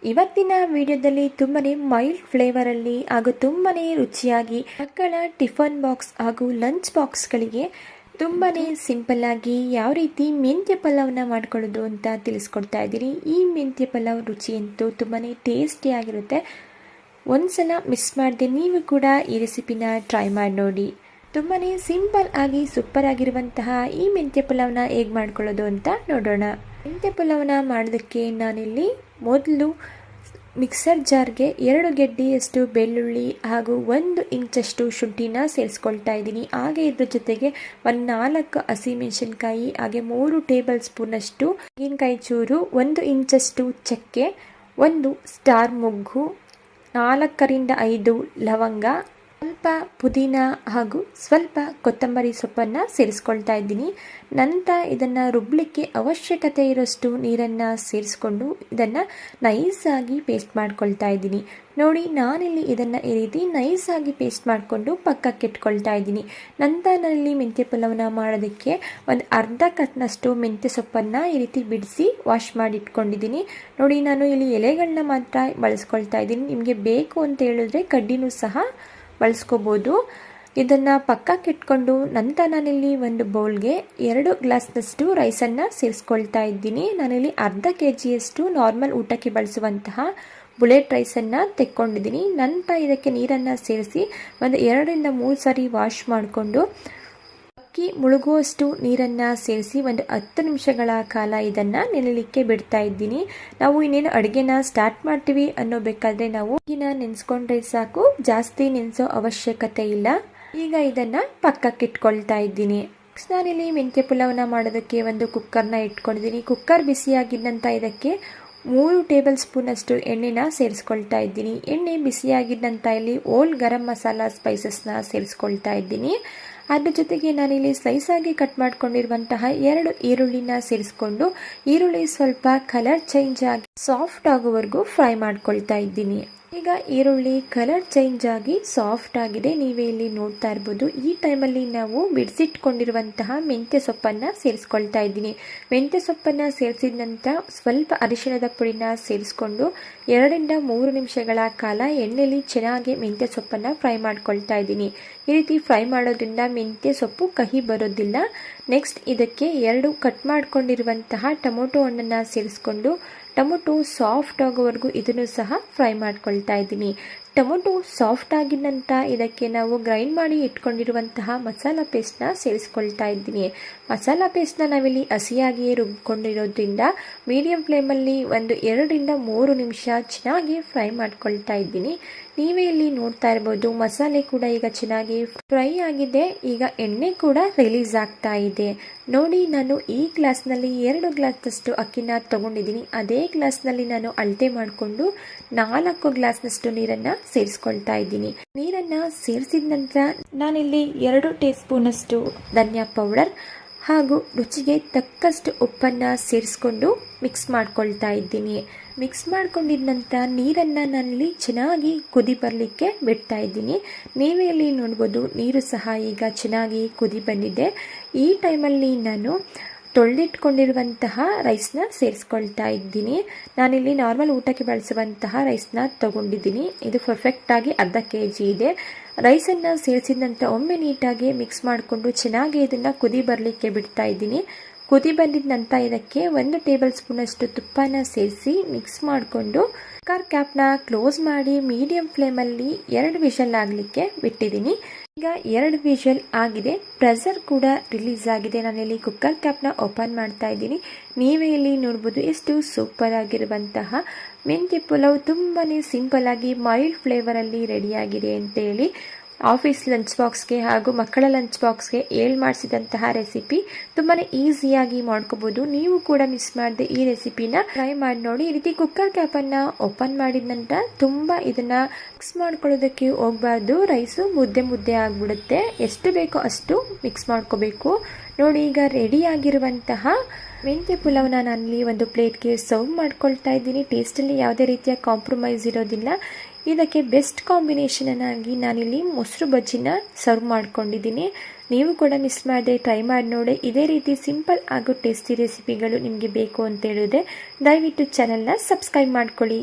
ಇವತ್ತಿನ ವಿಡಿಯೋದಲ್ಲಿ ತುಂಬಾನೇ ಮೈಲ್ಡ್ ಫ್ಲೇವರಲ್ಲಿ ಹಾಗೂ ತುಂಬಾನೇ ರುಚಿಯಾಗಿ ಮಕ್ಕಳ ಟಿಫನ್ ಬಾಕ್ಸ್ ಹಾಗೂ ಲಂಚ್ ಬಾಕ್ಸ್ಗಳಿಗೆ ತುಂಬಾನೇ ಸಿಂಪಲ್ ಆಗಿ ಯಾವ ರೀತಿ ಮೆಂತ್ಯ ಪಲಾವ್ನ ಮಾಡ್ಕೊಳ್ಳೋದು ಅಂತ ತಿಳಿಸ್ಕೊಡ್ತಾ ಇದ್ದೀನಿ. ಈ ಮೆಂತ್ಯ ಪಲಾವ್ ರುಚಿ ಅಂತೂ ತುಂಬಾನೇ ಟೇಸ್ಟಿಯಾಗಿರುತ್ತೆ. ಒಂದ್ಸಲ ಮಿಸ್ ಮಾಡದೆ ನೀವು ಕೂಡ ಈ ರೆಸಿಪಿನ ಟ್ರೈ ಮಾಡಿ ನೋಡಿ. ತುಂಬಾನೇ ಸಿಂಪಲ್ ಆಗಿ ಸೂಪರ್ ಆಗಿರುವಂತಹ ಈ ಮೆಂತ್ಯ ಪಲಾವ್ನ ಹೇಗೆ ಮಾಡ್ಕೊಳ್ಳೋದು ಅಂತ ನೋಡೋಣ. ಮೆಂತ್ಯ ಪಲಾವ್ನ ಮಾಡೋದಕ್ಕೆ ನಾನಿಲ್ಲಿ ಮೊದಲು ಮಿಕ್ಸರ್ ಜಾರ್ಗೆ 2 ಗೆಡ್ಡೆಯಷ್ಟು ಬೆಳ್ಳುಳ್ಳಿ ಹಾಗೂ 1 ಇಂಚಷ್ಟು ಶುಂಠಿನ ಸೇರಿಸ್ಕೊಳ್ತಾ ಇದ್ದೀನಿ. ಹಾಗೆ ಇದ್ರ ಜೊತೆಗೆ 4 ಹಸಿಮೆಣಸಿನ್ಕಾಯಿ, ಹಾಗೆ 3 ಟೇಬಲ್ ಸ್ಪೂನಷ್ಟು ತೆಂಗಿನಕಾಯಿ ಚೂರು, 1 ಇಂಚಷ್ಟು ಚಕ್ಕೆ, 1 ಸ್ಟಾರ್ ಮೊಗ್ಗು, 4ರಿಂದ 5 ಲವಂಗ, ಸ್ವಲ್ಪ ಪುದೀನ ಹಾಗೂ ಸ್ವಲ್ಪ ಕೊತ್ತಂಬರಿ ಸೊಪ್ಪನ್ನು ಸೇರಿಸ್ಕೊಳ್ತಾ ಇದ್ದೀನಿ. ನಂತರ ಇದನ್ನು ರುಬ್ಲಿಕ್ಕೆ ಅವಶ್ಯಕತೆ ಇರೋಷ್ಟು ನೀರನ್ನು ಸೇರಿಸ್ಕೊಂಡು ಇದನ್ನು ನೈಸಾಗಿ ಪೇಸ್ಟ್ ಮಾಡ್ಕೊಳ್ತಾ ಇದ್ದೀನಿ. ನೋಡಿ, ನಾನಿಲ್ಲಿ ಇದನ್ನು ಈ ರೀತಿ ನೈಸಾಗಿ ಪೇಸ್ಟ್ ಮಾಡಿಕೊಂಡು ಪಕ್ಕಕ್ಕೆ ಇಟ್ಕೊಳ್ತಾ ಇದ್ದೀನಿ. ನಂತರ ನಾನಿಲ್ಲಿ ಮೆಂತ್ಯ ಪಲಾವ್ನ ಮಾಡೋದಕ್ಕೆ ಒಂದು ಅರ್ಧ ಕಟ್ನಷ್ಟು ಮೆಂತ್ಯ ಸೊಪ್ಪನ್ನು ಈ ರೀತಿ ಬಿಡಿಸಿ ವಾಶ್ ಮಾಡಿ ಇಟ್ಕೊಂಡಿದ್ದೀನಿ. ನೋಡಿ, ನಾನು ಇಲ್ಲಿ ಎಲೆಗಳನ್ನ ಮಾತ್ರ ಬಳಸ್ಕೊಳ್ತಾ ಇದ್ದೀನಿ. ನಿಮಗೆ ಬೇಕು ಅಂತ ಹೇಳಿದ್ರೆ ಕಡ್ಡಿನೂ ಸಹ ಬಳಸ್ಕೋಬೋದು. ಇದನ್ನು ಪಕ್ಕಕ್ಕೆ ಇಟ್ಕೊಂಡು ನಂತರ ನಾನಿಲ್ಲಿ ಒಂದು ಬೌಲ್ಗೆ 2 ಗ್ಲಾಸ್ನಷ್ಟು ರೈಸನ್ನು ಸೇರಿಸ್ಕೊಳ್ತಾ ಇದ್ದೀನಿ. ನಾನಿಲ್ಲಿ ಅರ್ಧ kgಯಷ್ಟು ನಾರ್ಮಲ್ ಊಟಕ್ಕೆ ಬಳಸುವಂತಹ ಬುಲೆಟ್ ರೈಸನ್ನು ತೆಕ್ಕೊಂಡಿದ್ದೀನಿ. ನಂತರ ಇದಕ್ಕೆ ನೀರನ್ನು ಸೇರಿಸಿ ಒಂದು 2ರಿಂದ 3 ಸಾರಿ ವಾಶ್ ಮಾಡಿಕೊಂಡು ಅಕ್ಕಿ ಮುಳುಗುವಷ್ಟು ನೀರನ್ನು ಸೇರಿಸಿ ಒಂದು 10 ನಿಮಿಷಗಳ ಕಾಲ ಇದನ್ನು ನೆನೆಯಲಿಕ್ಕೆ ಬಿಡ್ತಾ ಇದ್ದೀನಿ. ನಾವು ಇನ್ನೇನು ಅಡುಗೆನ ಸ್ಟಾರ್ಟ್ ಮಾಡ್ತೀವಿ ಅನ್ನೋಬೇಕಾದ್ರೆ ನಾವು ಅಕ್ಕಿನ ನೆನೆಸ್ಕೊಂಡ್ರೆ ಸಾಕು, ಜಾಸ್ತಿ ನೆನೆಸೋ ಅವಶ್ಯಕತೆ ಇಲ್ಲ. ಈಗ ಇದನ್ನು ಪಕ್ಕಕ್ಕೆ ಇಟ್ಕೊಳ್ತಾ ಇದ್ದೀನಿ. ನಾನಿಲ್ಲಿ ಮೆಂತ್ಯ ಪಲಾವ್ನ ಮಾಡೋದಕ್ಕೆ ಒಂದು ಕುಕ್ಕರ್ನ ಇಟ್ಕೊಂಡಿದ್ದೀನಿ. ಕುಕ್ಕರ್ ಬಿಸಿಯಾಗಿದ್ದಂಥ ಇದಕ್ಕೆ 3 ಟೇಬಲ್ ಸ್ಪೂನಷ್ಟು ಎಣ್ಣೆನ ಸೇರಿಸ್ಕೊಳ್ತಾ ಇದ್ದೀನಿ. ಎಣ್ಣೆ ಬಿಸಿಯಾಗಿದ್ದಂಥ ಇಲ್ಲಿ ಓಲ್ ಗರಂ ಮಸಾಲ ಸ್ಪೈಸಸ್ನ ಸೇರಿಸ್ಕೊಳ್ತಾ ಇದ್ದೀನಿ. ಅದ್ರ ಜೊತೆಗೆ ನಾನಿಲ್ಲಿ ಸ್ಲೈಸಾಗಿ ಕಟ್ ಮಾಡ್ಕೊಂಡಿರುವಂತಹ 2 ಈರುಳ್ಳಿನ ಸೇರಿಸ್ಕೊಂಡು ಈರುಳ್ಳಿ ಸ್ವಲ್ಪ ಕಲರ್ ಚೇಂಜ್ ಆಗಿ ಸಾಫ್ಟ್ ಆಗೋವರೆಗೂ ಫ್ರೈ ಮಾಡ್ಕೊಳ್ತಾ ಇದ್ದೀನಿ. ಈಗ ಈರುಳ್ಳಿ ಕಲರ್ ಚೇಂಜ್ ಆಗಿ ಸಾಫ್ಟ್ ಆಗಿದೆ, ನೀವೇ ಇಲ್ಲಿ ನೋಡ್ತಾ ಇರ್ಬೋದು. ಈ ಟೈಮಲ್ಲಿ ನಾವು ಬಿಡಿಸಿಟ್ಕೊಂಡಿರುವಂತಹ ಮೆಂತ್ಯ ಸೊಪ್ಪನ್ನು ಸೇರಿಸ್ಕೊಳ್ತಾ ಇದ್ದೀನಿ. ಮೆಂತ್ಯ ಸೊಪ್ಪನ್ನು ಸೇರಿಸಿದ ನಂತರ ಸ್ವಲ್ಪ ಅರಿಶಿಣದ ಪುಡಿನ ಸೇರಿಸ್ಕೊಂಡು 2ರಿಂದ 3 ನಿಮಿಷಗಳ ಕಾಲ ಎಣ್ಣೆಯಲ್ಲಿ ಚೆನ್ನಾಗಿ ಮೆಂತ್ಯ ಸೊಪ್ಪನ್ನು ಫ್ರೈ ಮಾಡ್ಕೊಳ್ತಾ ಇದ್ದೀನಿ. ಈ ರೀತಿ ಫ್ರೈ ಮಾಡೋದ್ರಿಂದ ಮೆಂತ್ಯ ಸೊಪ್ಪು ಕಹಿ ಬರೋದಿಲ್ಲ. ನೆಕ್ಸ್ಟ್ ಇದಕ್ಕೆ 2 ಕಟ್ ಮಾಡ್ಕೊಂಡಿರುವಂತಹ ಟೊಮೊಟೊ ಹಣ್ಣನ್ನು ಸೇರಿಸ್ಕೊಂಡು ಟೊಮೊಟೊ ಸಾಫ್ಟ್ ಆಗೋವರೆಗೂ ಇದನ್ನು ಸಹ ಫ್ರೈ ಮಾಡ್ಕೊಳ್ತಾ ಇದ್ದೀನಿ. ಟೊಮೊಟೊ ಸಾಫ್ಟ್ ಆಗಿದ ನಂತರ ಇದಕ್ಕೆ ನಾವು ಗ್ರೈಂಡ್ ಮಾಡಿ ಇಟ್ಕೊಂಡಿರುವಂತಹ ಮಸಾಲ ಪೇಸ್ಟ್ನ ಸೇರಿಸ್ಕೊಳ್ತಾ ಇದ್ದೀನಿ. ಮಸಾಲ ಪೇಸ್ಟ್ನ ನಾವಿಲ್ಲಿ ಹಸಿಯಾಗಿಯೇ ರುಬ್ಕೊಂಡಿರೋದ್ರಿಂದ ಮೀಡಿಯಂ ಫ್ಲೇಮಲ್ಲಿ ಒಂದು 2ರಿಂದ 3 ನಿಮಿಷ ಚೆನ್ನಾಗಿ ಫ್ರೈ ಮಾಡ್ಕೊಳ್ತಾ ಇದ್ದೀನಿ. ನೀವೇ ಇಲ್ಲಿ ನೋಡ್ತಾ ಇರ್ಬೋದು, ಮಸಾಲೆ ಕೂಡ ಈಗ ಚೆನ್ನಾಗಿ ಫ್ರೈ ಆಗಿದೆ. ಈಗ ಎಣ್ಣೆ ಕೂಡ ರಿಲೀಸ್ ಆಗ್ತಾ ಇದೆ. ನೋಡಿ, ನಾನು ಈ ಗ್ಲಾಸ್ನಲ್ಲಿ 2 ಗ್ಲಾಸ್ನಷ್ಟು ಅಕ್ಕಿನ ತಗೊಂಡಿದ್ದೀನಿ. ಅದೇ ಗ್ಲಾಸ್ನಲ್ಲಿ ನಾನು ಅಳತೆ ಮಾಡಿಕೊಂಡು 4 ಗ್ಲಾಸ್ನಷ್ಟು ನೀರನ್ನು ಸೇರಿಸ್ಕೊಳ್ತಾ ಇದ್ದೀನಿ. ನೀರನ್ನ ಸೇರಿಸಿದ ನಂತರ ನಾನಿಲ್ಲಿ 2 ಟೀ ಸ್ಪೂನಷ್ಟು ಧನಿಯಾ ಪೌಡರ್ ಹಾಗೂ ರುಚಿಗೆ ತಕ್ಕಷ್ಟು ಉಪ್ಪನ್ನು ಸೇರಿಸ್ಕೊಂಡು ಮಿಕ್ಸ್ ಮಾಡ್ಕೊಳ್ತಾ ಇದ್ದೀನಿ. ಮಿಕ್ಸ್ ಮಾಡ್ಕೊಂಡಿದ ನಂತರ ನೀರನ್ನು ನಾನಿಲ್ಲಿ ಚೆನ್ನಾಗಿ ಕುದಿ ಬರಲಿಕ್ಕೆ ಬಿಡ್ತಾ ಇದ್ದೀನಿ. ನೀವೇ ಇಲ್ಲಿ ನೋಡ್ಬೋದು, ನೀರು ಸಹ ಈಗ ಚೆನ್ನಾಗಿ ಕುದಿ ಬಂದಿದೆ. ಈ ಟೈಮಲ್ಲಿ ನಾನು ತೊಳೆದಿಟ್ಕೊಂಡಿರುವಂತಹ ರೈಸ್ನ ಸೇರಿಸ್ಕೊಳ್ತಾ ಇದ್ದೀನಿ. ನಾನಿಲ್ಲಿ ನಾರ್ಮಲ್ ಊಟಕ್ಕೆ ಬಳಸುವಂತಹ ರೈಸ್ನ ತಗೊಂಡಿದ್ದೀನಿ. ಇದು ಪರ್ಫೆಕ್ಟಾಗಿ ಅರ್ಧ kg ಇದೆ. ರೈಸನ್ನು ಸೇರಿಸಿದ ನಂತರ ಒಮ್ಮೆ ನೀಟಾಗಿ ಮಿಕ್ಸ್ ಮಾಡಿಕೊಂಡು ಚೆನ್ನಾಗಿ ಇದನ್ನು ಕುದಿ ಬರಲಿಕ್ಕೆ ಬಿಡ್ತಾ ಇದ್ದೀನಿ. ಕುದಿ ಬಂದಿದ ನಂತರ ಇದಕ್ಕೆ 1 ಟೇಬಲ್ ಸ್ಪೂನಷ್ಟು ತುಪ್ಪನ ಸೇರಿಸಿ ಮಿಕ್ಸ್ ಮಾಡಿಕೊಂಡು ಕುಕ್ಕರ್ ಕ್ಯಾಪ್ನ ಕ್ಲೋಸ್ ಮಾಡಿ ಮೀಡಿಯಂ ಫ್ಲೇಮಲ್ಲಿ 2 ವಿಷಲ್ ಆಗಲಿಕ್ಕೆ ಬಿಟ್ಟಿದ್ದೀನಿ. ಈಗ 2 ವಿಷಲ್ ಆಗಿದೆ, ಪ್ರೆಷರ್ ಕೂಡ ರಿಲೀಸ್ ಆಗಿದೆ. ನಾನಿಲ್ಲಿ ಕುಕ್ಕರ್ ಕ್ಯಾಪ್ನ ಓಪನ್ ಮಾಡ್ತಾ ಇದ್ದೀನಿ. ನೀವೇ ಇಲ್ಲಿ ನೋಡ್ಬೋದು ಎಷ್ಟು ಸೂಪರ್ ಆಗಿರುವಂತಹ ಮೆಂತ್ಯ ಪಲಾವ್ ತುಂಬಾ ಸಿಂಪಲ್ ಆಗಿ ಮೈಲ್ಡ್ ಫ್ಲೇವರಲ್ಲಿ ರೆಡಿಯಾಗಿದೆ ಅಂತೇಳಿ ಆಫೀಸ್ ಲಂಚ್ ಬಾಕ್ಸ್ಗೆ ಹಾಗೂ ಮಕ್ಕಳ ಲಂಚ್ ಬಾಕ್ಸ್ಗೆ ಮಾಡಿಸಿದಂತಹ ರೆಸಿಪಿ ತುಂಬಾ ಈಸಿಯಾಗಿ ಮಾಡ್ಕೋಬೋದು. ನೀವು ಕೂಡ ಮಿಸ್ ಮಾಡದೆ ಈ ರೆಸಿಪಿನ ಟ್ರೈ ಮಾಡಿ ನೋಡಿ. ಈ ರೀತಿ ಕುಕ್ಕರ್ ಕ್ಯಾಪನ್ನು ಓಪನ್ ಮಾಡಿದ ನಂತರ ತುಂಬ ಇದನ್ನು ಮಿಕ್ಸ್ ಮಾಡ್ಕೊಳ್ಳೋದಕ್ಕೆ ಹೋಗಬಾರ್ದು. ರೈಸು ಮುದ್ದೆ ಆಗಿಬಿಡುತ್ತೆ. ಎಷ್ಟು ಬೇಕೋ ಅಷ್ಟು ಮಿಕ್ಸ್ ಮಾಡ್ಕೋಬೇಕು. ನೋಡಿ, ಈಗ ರೆಡಿಯಾಗಿರುವಂತಹ ಮೆಂತ್ಯ ಪಲಾವ್ನ ನಾನಲ್ಲಿ ಒಂದು ಪ್ಲೇಟ್ಗೆ ಸರ್ವ್ ಮಾಡ್ಕೊಳ್ತಾ ಇದ್ದೀನಿ. ಟೇಸ್ಟಲ್ಲಿ ಯಾವುದೇ ರೀತಿಯ ಕಾಂಪ್ರಮೈಸ್ ಇರೋದಿಲ್ಲ. ಇದಕ್ಕೆ ಬೆಸ್ಟ್ ಕಾಂಬಿನೇಷನ್ ಆಗಿ ನಾನಿಲ್ಲಿ ಮೊಸರು ಬಜ್ಜಿನ ಸರ್ವ್ ಮಾಡ್ಕೊಂಡಿದ್ದೀನಿ. ನೀವು ಕೂಡ ಮಿಸ್ ಮಾಡದೆ ಟ್ರೈ ಮಾಡಿ ನೋಡಿ. ಇದೇ ರೀತಿ ಸಿಂಪಲ್ ಹಾಗೂ ಟೇಸ್ಟಿ ರೆಸಿಪಿಗಳು ನಿಮಗೆ ಬೇಕು ಅಂತ ಹೇಳಿದ್ರೆ ದಯವಿಟ್ಟು ಚಾನಲ್ನ ಸಬ್ಸ್ಕ್ರೈಬ್ ಮಾಡ್ಕೊಳ್ಳಿ.